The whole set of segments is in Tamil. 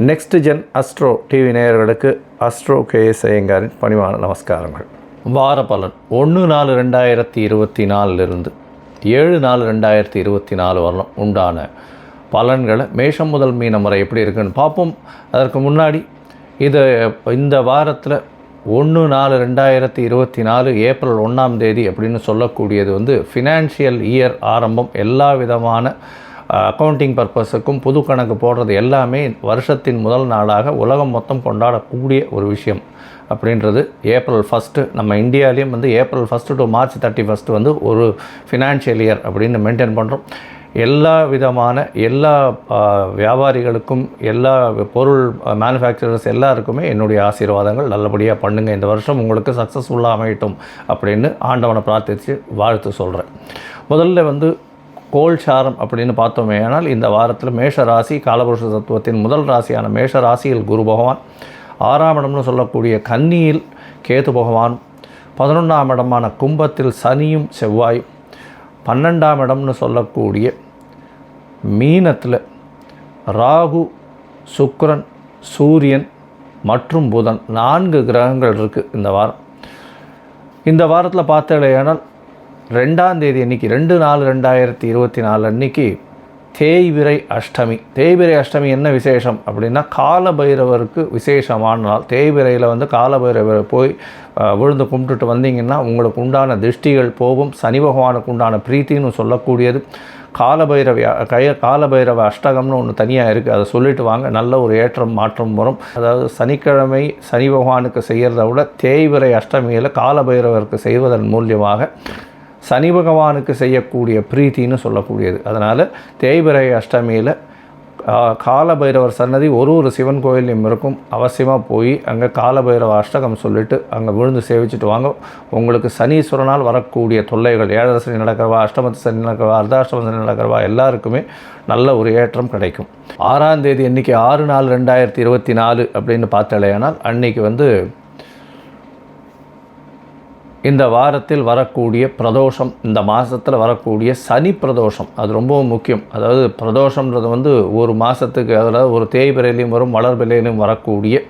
நெக்ஸ்ட் ஜென் அஸ்ட்ரோ டிவி நேயர்களுக்கு அஸ்ட்ரோ கேஎஸ் ஐயங்காரின் பணிவான நமஸ்காரங்கள். வார பலன் 1/4/2024 7/4/2024 வரலாம் உண்டான பலன்களை மேஷம் முதல் மீனம் வரை எப்படி இருக்குன்னு பார்ப்போம். அதற்கு முன்னாடி இந்த வாரத்தில் 1/4/2024 ஏப்ரல் 1ஆம் தேதி அப்படின்னு சொல்லக்கூடியது ஃபினான்ஷியல் இயர் ஆரம்பம். எல்லா விதமான அக்கௌண்டிங் பர்பஸுக்கும் புது கணக்கு போடுறது எல்லாமே வருஷத்தின் முதல் நாளாக உலகம் மொத்தம் கொண்டாடக்கூடிய ஒரு விஷயம் அப்படின்றது ஏப்ரல் 1 நம்ம இந்தியாவிலையும் ஏப்ரல் 1 டு மார்ச் 31 ஒரு ஃபினான்ஷியல் இயர் அப்படின்னு மெயின்டைன் பண்ணுறோம். எல்லா விதமான வியாபாரிகளுக்கும் எல்லா பொருள் மேனுஃபேக்சரர்ஸ் எல்லாருக்குமே என்னுடைய ஆசீர்வாதங்கள். நல்லபடியாக பண்ணுங்கள், இந்த வருஷம் உங்களுக்கு சக்ஸஸ்ஃபுல்லாக அமையட்டும் அப்படின்னு ஆண்டவனை பிரார்த்தித்து வாழ்த்து சொல்கிறேன். முதல்ல கோல் சாரம் அப்படின்னு பார்த்தோமே ஆனால் இந்த வாரத்தில் மேஷ ராசி காலபுருஷ தத்துவத்தின் முதல் ராசியான மேஷ ராசியில் குரு பகவான், 6ஆம் இடம்னு சொல்லக்கூடிய கன்னியில் கேது பகவானும், 11ஆம் இடமான கும்பத்தில் சனியும் செவ்வாயும், 12ஆம் இடம்னு சொல்லக்கூடிய மீனத்தில் ராகு, சுக்கிரன், சூரியன் மற்றும் புதன் 4 கிரகங்கள் இருக்குது இந்த வாரம். இந்த வாரத்தில் பார்த்தேனால் 2ஆம் தேதி அன்றைக்கி 2/4/2024 அன்றைக்கி தேய்பிறை அஷ்டமி. தேய்பிறை அஷ்டமி என்ன விசேஷம் அப்படின்னா காலபைரவருக்கு விசேஷமான நாள். தேய்பிறையில் காலபைரவரை போய் விழுந்து கும்பிட்டுட்டு வந்தீங்கன்னா உங்களுக்கு உண்டான திருஷ்டிகள் போகும். சனி பகவானுக்கு உண்டான பிரீத்தின்னு சொல்லக்கூடியது. காலபைரவ அஷ்டகம்னு ஒன்று தனியாக இருக்குது, அதை சொல்லிட்டு வாங்க. நல்ல ஒரு ஏற்றம் மாற்றம் வரும். அதாவது சனிக்கிழமை சனி பகவானுக்கு செய்கிறத விட தேய்பிறை அஷ்டமியில் காலபைரவருக்கு செய்வதன் மூலியமாக சனி பகவானுக்கு செய்யக்கூடிய பிரீத்தின்னு சொல்லக்கூடியது. அதனால் தேய்பிறை அஷ்டமியில் காலபைரவர் சன்னதி ஒரு சிவன் கோயிலையும் இருக்கும். அவசியமாக போய் அங்கே காலபைரவ அஷ்டகம் சொல்லிவிட்டு அங்கே விழுந்து சேவிச்சுட்டு வாங்க. உங்களுக்கு சனீஸ்வரனால் வரக்கூடிய தொல்லைகள், 7 சனி நடக்கிறவா, அஷ்டமத்து சனி நடக்கிறவா, அர்த்தாஷ்டம சனி நடக்கிறவா எல்லாருக்குமே நல்ல ஒரு ஏற்றம் கிடைக்கும். 6ஆம் தேதி அன்றைக்கி 6/4/2024 அப்படின்னு பார்த்தாலேயானால் அன்றைக்கி இந்த வாரத்தில் வரக்கூடிய பிரதோஷம், இந்த மாதத்தில் வரக்கூடிய சனி பிரதோஷம் அது ரொம்பவும் முக்கியம். அதாவது பிரதோஷம்ன்றது ஒரு மாதத்துக்கு, அதாவது ஒரு தேய்பிறையிலையும் வரும் வளர்பிறையிலையும் வரக்கூடிய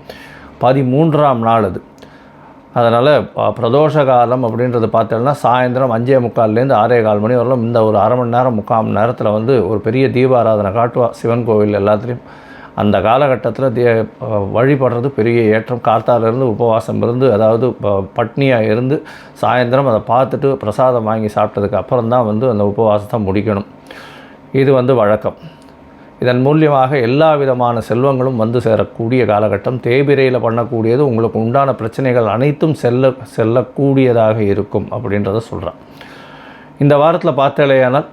13ஆம் நாள் அது. அதனால் பிரதோஷ காலம் அப்படின்றது பார்த்தோம்னா சாயந்தரம் 5:45 6:15 மணி வரலாம். இந்த ஒரு அரை மணி நேரம் 3/4 மணி நேரத்தில் ஒரு பெரிய தீபாராதனை காட்டுவா சிவன் கோவில் எல்லாத்துலேயும். அந்த காலகட்டத்தில் வழிபடுறது பெரிய ஏற்றம். கார்த்தாலேருந்து உபவாசம் இருந்து, அதாவது பட்னியாக இருந்து சாயந்தரம் அதை பார்த்துட்டு பிரசாதம் வாங்கி சாப்பிட்டதுக்கு அப்புறம் தான் அந்த உபவாசத்தை முடிக்கணும். இது வழக்கம். இதன் மூலியமாக எல்லா விதமான செல்வங்களும் சேரக்கூடிய காலகட்டம். தேய்பிறையில் பண்ணக்கூடியது உங்களுக்கு உண்டான பிரச்சனைகள் அனைத்தும் செல்லக்கூடியதாக இருக்கும் அப்படின்றத சொல்கிறேன். இந்த வாரத்தில் பார்த்தாலேயானால்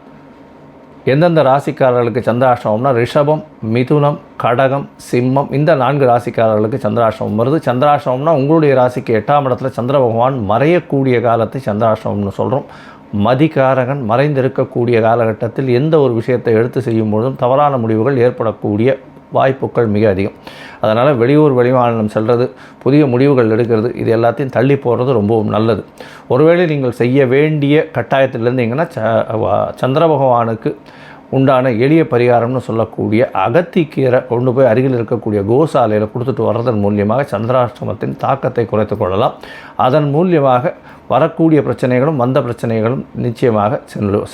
எந்தெந்த ராசிக்காரர்களுக்கு சந்திராஷ்டமம்னா ரிஷபம், மிதுனம், கடகம், சிம்மம் இந்த 4 ராசிக்காரர்களுக்கு சந்திராஷ்டமம் வருது. சந்திராஷ்டமம்னா உங்களுடைய ராசிக்கு 8ஆம் இடத்துல சந்திர பகவான் மறையக்கூடிய காலத்தை சந்திராஷ்டமம்னு சொல்கிறோம். மதிகாரகன் மறைந்திருக்கக்கூடிய காலகட்டத்தில் எந்த ஒரு விஷயத்தை எடுத்து செய்யும் பொழுதும் தவறான முடிவுகள் ஏற்படக்கூடிய வாய்ப்புகள் மிக அதிகம். அதனால் வெளியூர் வெளிமாநிலம் செல்வது, புதிய முடிவுகள் எடுக்கிறது, இது எல்லாத்தையும் தள்ளி போடுறது ரொம்பவும் நல்லது. ஒருவேளை நீங்கள் செய்ய வேண்டிய கட்டாயத்தில் இருந்தீங்கன்னா சந்திர பகவானுக்கு உண்டான எளிய பரிகாரம்னு சொல்லக்கூடிய அகத்திக்கீரை கொண்டு போய் அருகில் இருக்கக்கூடிய கோசாலையில் கொடுத்துட்டு வர்றதன் மூலியமாக சந்திராஷ்டமத்தின் தாக்கத்தை குறைத்து கொள்ளலாம். அதன் மூலியமாக வரக்கூடிய பிரச்சனைகளும் வந்த பிரச்சனைகளும் நிச்சயமாக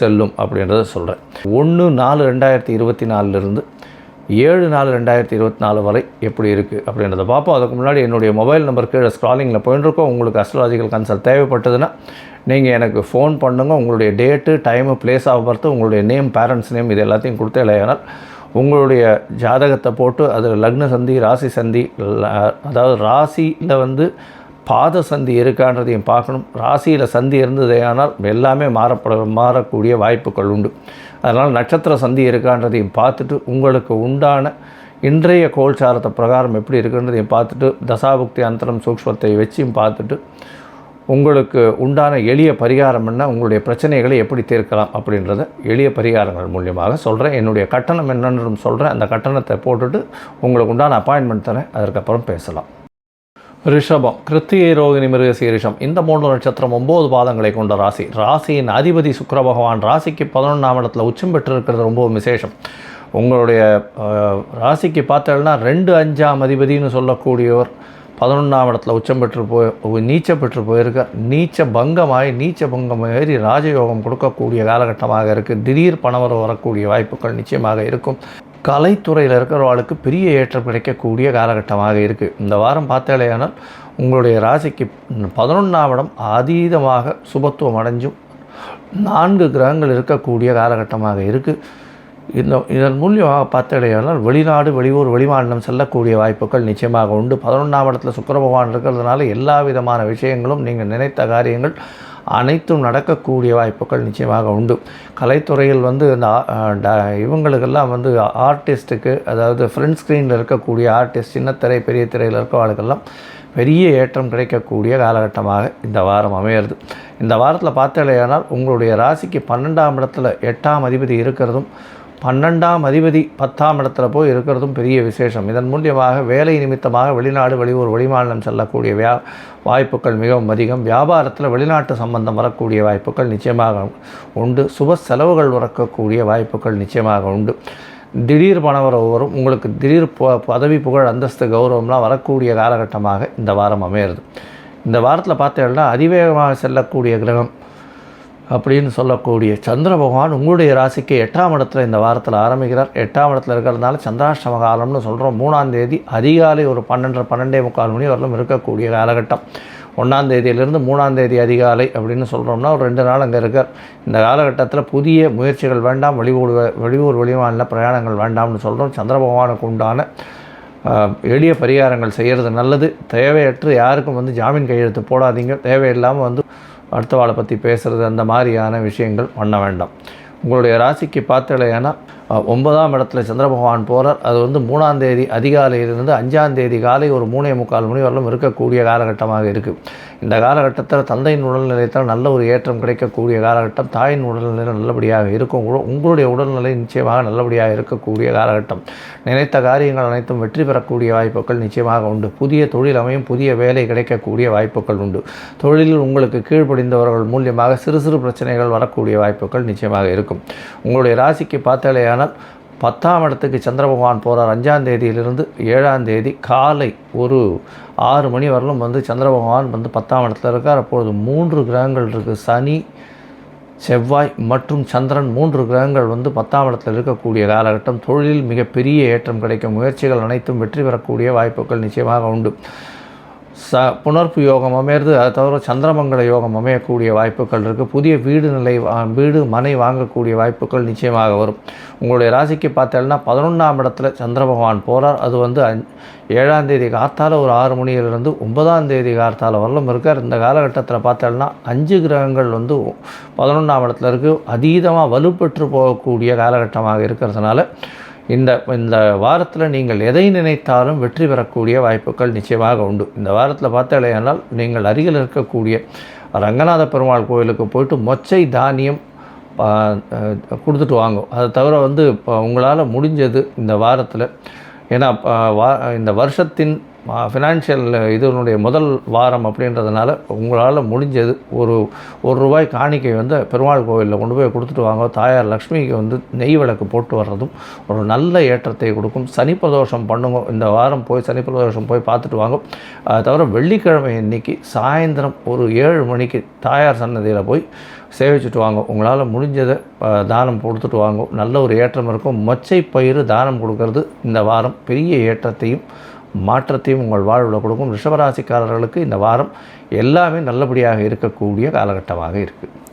செல்லும் அப்படின்றத சொல்கிறேன். 1/4/2024 7/4/2024 வரை எப்படி இருக்குது அப்படின்றத பார்ப்போம். அதுக்கு முன்னாடி என்னுடைய மொபைல் நம்பர் கீழே ஸ்க்ராலிங்கில் போயிட்டுருக்கோம். உங்களுக்கு அஸ்ட்ராலஜிக்கல் கன்சல்ட் தேவைப்பட்டதுன்னா நீங்கள் எனக்கு ஃபோன் பண்ணுங்கள். உங்களுடைய date, time, place of birth, உங்களுடைய நேம், பேரண்ட்ஸ் நேம் இது எல்லாத்தையும் கொடுத்தே இல்லையானால் உங்களுடைய ஜாதகத்தை போட்டு அதில் லக்ன சந்தி, ராசி சந்தி, அதாவது ராசியில் பாத சந்தி இருக்கான்றதையும் பார்க்கணும். ராசியில் சந்தி இருந்ததேயானால் எல்லாமே மாறக்கூடிய வாய்ப்புகள் உண்டு. அதனால் நட்சத்திர சந்தி இருக்கான்றதையும் பார்த்துட்டு உங்களுக்கு உண்டான இன்றைய கோல்சாரத்தை பிரகாரம் எப்படி இருக்குன்றதையும் பார்த்துட்டு தசாபுக்தி அந்தரம் சூக்ஷ்மத்தை வச்சியும் பார்த்துட்டு உங்களுக்கு உண்டான எளிய பரிகாரம் என்ன, உங்களுடைய பிரச்சனைகளை எப்படி தீர்க்கலாம் அப்படின்றத எளிய பரிகாரங்கள் மூலியமாக சொல்கிறேன். என்னுடைய கட்டணம் என்னன்னு சொல்கிறேன். அந்த கட்டணத்தை போட்டுட்டு உங்களுக்கு உண்டான அப்பாயின்மெண்ட் தரேன். அதற்கப்புறம் பேசலாம். ரிஷபம், கிருத்திகை, ரோகிணி, மிருகசீரிஷம் இந்த 3 நட்சத்திரம் 9 பாதங்களை கொண்ட ராசி. ராசியின் அதிபதி சுக்கிர பகவான் ராசிக்கு 11ஆம் இடத்துல உச்சம் பெற்றிருக்கிறது ரொம்பவும் விசேஷம். உங்களுடைய ராசிக்கு பார்த்தோம்னா 2, 5ஆம் அதிபதினு சொல்லக்கூடியவர் 11ஆம் இடத்துல உச்சம் பெற்று நீச்சம் பெற்று போயிருக்கார். நீச்ச பங்கம் ஏறி ராஜயோகம் கொடுக்கக்கூடிய காலகட்டமாக இருக்குது. திடீர் பணவரவு வரக்கூடிய வாய்ப்புகள் நிச்சயமாக இருக்கும். கலைத்துறையில் இருக்கிறவர்களுக்கு பெரிய ஏற்றம் கிடைக்கக்கூடிய காலகட்டமாக இருக்குது. இந்த வாரம் பார்த்தாலேயானால் உங்களுடைய ராசிக்கு 11ஆம் இடம் அதீதமாக சுபத்துவம் அடைஞ்சும் 4 கிரகங்கள் இருக்கக்கூடிய காலகட்டமாக இருக்குது. இதன் மூலியமாக பார்த்தாலேயானால் வெளிநாடு, வெளியூர், வெளிமாநிலம் செல்லக்கூடிய வாய்ப்புகள் நிச்சயமாக உண்டு. 11ஆம் இடத்துல சுக்கிர பகவான் இருக்கிறதுனால எல்லா விதமான விஷயங்களும் நீங்கள் நினைத்த காரியங்கள் அனைத்தும் நடக்கக்கூடிய வாய்ப்புகள் நிச்சயமாக உண்டு. கலைத்துறையில் இந்த இவங்களுக்கெல்லாம் ஆர்டிஸ்ட்டுக்கு, அதாவது ஃப்ரண்ட் ஸ்க்ரீனில் இருக்கக்கூடிய ஆர்டிஸ்ட், சின்னத்திரை பெரிய திரையில் இருக்கிறவர்களுக்கெல்லாம் பெரிய ஏற்றம் கிடைக்கக்கூடிய காலகட்டமாக இந்த வாரம் அமையிறது. இந்த வாரத்தில் பார்த்தாலேயானால் உங்களுடைய ராசிக்கு 12ஆம் இடத்துல 8ஆம் அதிபதி இருக்கிறதும் 12ஆம் அதிபதி 10ஆம் இடத்துல போய் இருக்கிறதும் பெரிய விசேஷம். இதன் மூலியமாக வேலை நிமித்தமாக வெளிநாடு, வெளியூர், வெளிமாநிலம் செல்லக்கூடிய வாய்ப்புகள் மிகவும் அதிகம். வியாபாரத்தில் வெளிநாட்டு சம்பந்தம் வரக்கூடிய வாய்ப்புகள் நிச்சயமாக உண்டு. சுப செலவுகள் வரக்கூடிய வாய்ப்புகள் நிச்சயமாக உண்டு. திடீர் பணவரவு வரும். உங்களுக்கு திடீர் பதவி, புகழ், அந்தஸ்து, கௌரவம்லாம் வரக்கூடிய காலகட்டமாக இந்த வாரம் அமையிறது. இந்த வாரத்தில் பார்த்தீங்கன்னா அதிவேகமாக செல்லக்கூடிய கிரகம் அப்படின்னு சொல்லக்கூடிய சந்திர பகவான் உங்களுடைய ராசிக்கு 8ஆம் இடத்துல இந்த வாரத்தில் ஆரம்பிக்கிறார். 8ஆம் இடத்துல இருக்கிறதுனால சந்திராஷ்டம காலம்னு சொல்கிறோம். 3ஆம் தேதி அதிகாலை ஒரு 12:30 மணி வரலும் இருக்கக்கூடிய காலகட்டம். 1ஆம் தேதியிலிருந்து 3ஆம் தேதி அதிகாலை அப்படின்னு சொல்கிறோம்னா ஒரு 2 நாள் அங்கே இருக்கார். இந்த காலகட்டத்தில் புதிய முயற்சிகள் வேண்டாம், வெளியூர் வெளிமாநில பிரயாணங்கள் வேண்டாம்னு சொல்கிறோம். சந்திர பகவானுக்கு உண்டான எளிய பரிகாரங்கள் செய்கிறது நல்லது. தேவையற்று யாருக்கும் ஜாமீன் கையெழுத்து போடாதீங்க. தேவையில்லாமல் அடுத்தவாளை பற்றி பேசுகிறது, அந்த மாதிரியான விஷயங்கள் பண்ண வேண்டாம். உங்களுடைய ராசிக்கு பார்த்தலையானா 9ஆம் இடத்துல சந்திர பகவான் போகிறார். அது 3ஆம் தேதி அதிகாலையிலிருந்து 5ஆம் தேதி காலை ஒரு 3:45 மணி வரலும் இருக்கக்கூடிய காலகட்டமாக இருக்குது. இந்த காலகட்டத்தில் தந்தையின் உடல்நிலையத்தில் நல்ல ஒரு ஏற்றம் கிடைக்கக்கூடிய காலகட்டம். தாயின் உடல்நிலை நல்லபடியாக இருக்கும். உங்களுடைய உடல்நிலை நிச்சயமாக நல்லபடியாக இருக்கக்கூடிய காலகட்டம். நினைத்த காரியங்கள் அனைத்தும் வெற்றி பெறக்கூடிய வாய்ப்புகள் நிச்சயமாக உண்டு. புதிய தொழில் அமையும், புதிய வேலை கிடைக்கக்கூடிய வாய்ப்புகள் உண்டு. தொழிலில் உங்களுக்கு கீழ்ப்படிந்தவர்கள் மூலியமாக சிறு சிறு பிரச்சனைகள் வரக்கூடிய வாய்ப்புகள் நிச்சயமாக இருக்கும். உங்களுடைய ராசிக்கு பார்த்தாலேயான 10ஆம் இடத்துக்கு சந்திர பகவான் போகிறார். 5ஆம் தேதியிலிருந்து 7ஆம் தேதி காலை ஒரு 6 மணி வரலும் சந்திர பகவான் 10ஆம் இடத்துல இருக்கார். அப்பொழுது 3 கிரகங்கள் இருக்குது. சனி, செவ்வாய் மற்றும் சந்திரன் 3 கிரகங்கள் 10ஆம் இடத்தில் இருக்கக்கூடிய காலகட்டம். தொழிலில் மிகப்பெரிய ஏற்றம் கிடைக்கும். முயற்சிகள் அனைத்தும் வெற்றி பெறக்கூடிய வாய்ப்புகள் நிச்சயமாக உண்டு. புனர்ப்பு யோகம் அமையிறது. அதை தவிர சந்திரமங்கல யோகம் அமையக்கூடிய வாய்ப்புகள் இருக்குது. புதிய வீடு மனை வாங்கக்கூடிய வாய்ப்புகள் நிச்சயமாக வரும். உங்களுடைய ராசிக்கு பார்த்தோம்னா 11ஆம் இடத்துல சந்திர பகவான் போகிறார். அது 7ஆம் தேதி காத்தால் ஒரு 6 மணியிலிருந்து 9ஆம் தேதி காத்தால் வரலும் இருக்கார். இந்த காலகட்டத்தில் பார்த்தோம்னா 5 கிரகங்கள் 11ஆம் இடத்துல இருக்குது. அதீதமாக வலுப்பெற்று போகக்கூடிய காலகட்டமாக இருக்கிறதுனால இந்த வாரத்தில் நீங்கள் எதை நினைத்தாலும் வெற்றி பெறக்கூடிய வாய்ப்புகள் நிச்சயமாக உண்டு. இந்த வாரத்தில் பார்த்தாலேயானால் நீங்கள் அருகில் இருக்கக்கூடிய ரங்கநாத பெருமாள் கோயிலுக்கு போய்ட்டு மொச்சை தானியம் கொடுத்துட்டு வாங்கும். அதை தவிர இப்போ உங்களால் முடிஞ்சது இந்த வாரத்தில், ஏன்னா இந்த வருஷத்தின் ஃபினான்ஷியல் இதனுடைய முதல் வாரம் அப்படின்றதுனால உங்களால் முடிஞ்சது ஒரு ரூபாய் காணிக்கை பெருமாள் கோவிலில் கொண்டு போய் கொடுத்துட்டு வாங்க. தாயார் லக்ஷ்மிக்கு நெய் விளக்கு போட்டு வர்றதும் ஒரு நல்ல ஏற்றத்தை கொடுக்கும். சனி பிரதோஷம் பண்ணுங்க. இந்த வாரம் போய் சனி பிரதோஷம் போய் பார்த்துட்டு வாங்க. அதை தவிர வெள்ளிக்கிழமை அன்றைக்கி சாயந்தரம் ஒரு 7 மணிக்கு தாயார் சன்னதியில் போய் சேவிச்சுட்டு வாங்க. உங்களால் முடிஞ்சதை தானம் கொடுத்துட்டு வாங்க. நல்ல ஒரு ஏற்றம் இருக்கும். மொச்சை பயிறு தானம் கொடுக்கறது இந்த வாரம் பெரிய ஏற்றத்தையும் மாற்றத்தையும் உங்கள் வாழ்வில் கொடுக்கும். ரிஷபராசிக்காரர்களுக்கு இந்த வாரம் எல்லாமே நல்லபடியாக இருக்கக்கூடிய காலகட்டமாக இருக்குது.